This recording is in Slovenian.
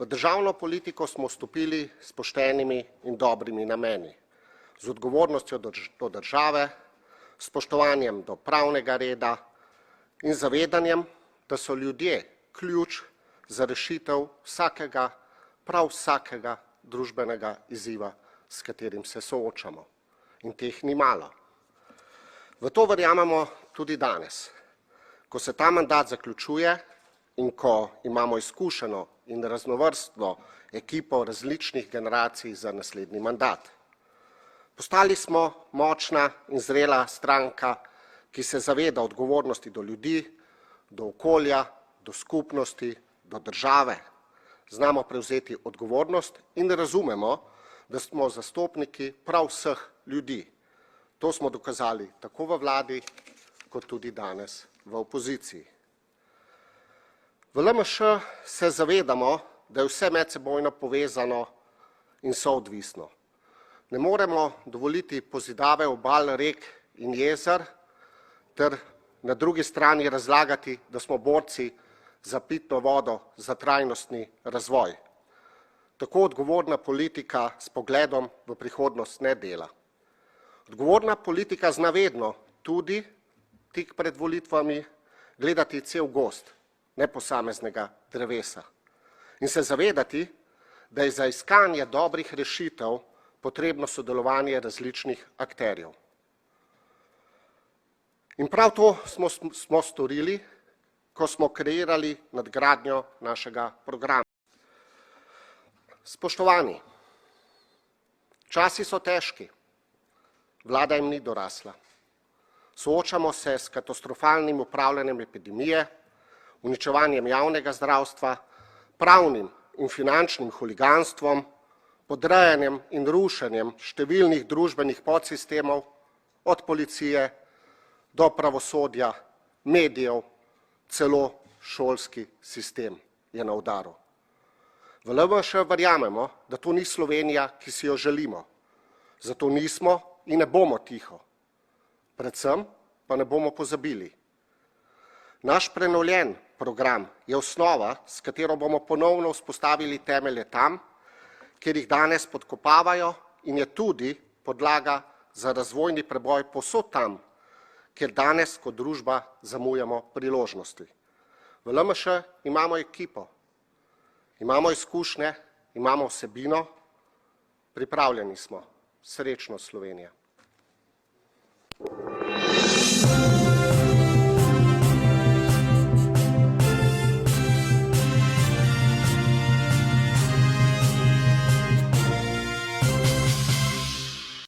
V državno politiko smo vstopili s poštenimi in dobrimi nameni, z odgovornostjo do države, spoštovanjem do pravnega reda in zavedanjem, da so ljudje ključ za rešitev prav vsakega družbenega izziva, s katerim se soočamo. In teh ni malo. V to verjamemo tudi danes, ko se ta mandat zaključuje in ko imamo izkušeno in raznovrstno ekipo različnih generacij za naslednji mandat. Postali smo močna in zrela stranka, ki se zaveda odgovornosti do ljudi, do okolja, do skupnosti, do države. Znamo prevzeti odgovornost in razumemo, da smo zastopniki prav vseh ljudi. To smo dokazali tako v vladi, kot tudi danes v opoziciji. V LMŠ se zavedamo, da je vse medsebojno povezano in soodvisno. Ne moremo dovoliti pozidave obal, rek in jezer, ter na drugi strani razlagati, da smo borci za pitno vodo, za trajnostni razvoj. Tako odgovorna politika s pogledom v prihodnost ne dela. Odgovorna politika zna vedno, tudi tik pred volitvami, gledati cel gozd, ne posameznega drevesa. In se zavedati, da je za iskanje dobrih rešitev potrebno sodelovanje različnih akterjev. In prav to smo storili, ko smo kreirali nadgradnjo našega programa. Spoštovani, časi so težki, vlada jim ni dorasla. Soočamo se s katastrofalnim upravljanjem epidemije, uničevanjem javnega zdravstva, pravnim in finančnim huliganstvom, podrejanjem in rušenjem številnih družbenih podsistemov, od policije do pravosodja, medijev, celo šolski sistem je na udaru. V LMŠ verjamemo, da to ni Slovenija, ki si jo želimo. Zato nismo in ne bomo tiho. Predvsem pa ne bomo pozabili. Naš prenovljen program je osnova, s katero bomo ponovno vzpostavili temelje tam, kjer jih danes podkopavajo, in je tudi podlaga za razvojni preboj povsod tam, kjer danes kot družba zamujamo priložnosti. V LMŠ imamo ekipo, imamo izkušnje, imamo vsebino, pripravljeni smo. Srečno, Slovenija.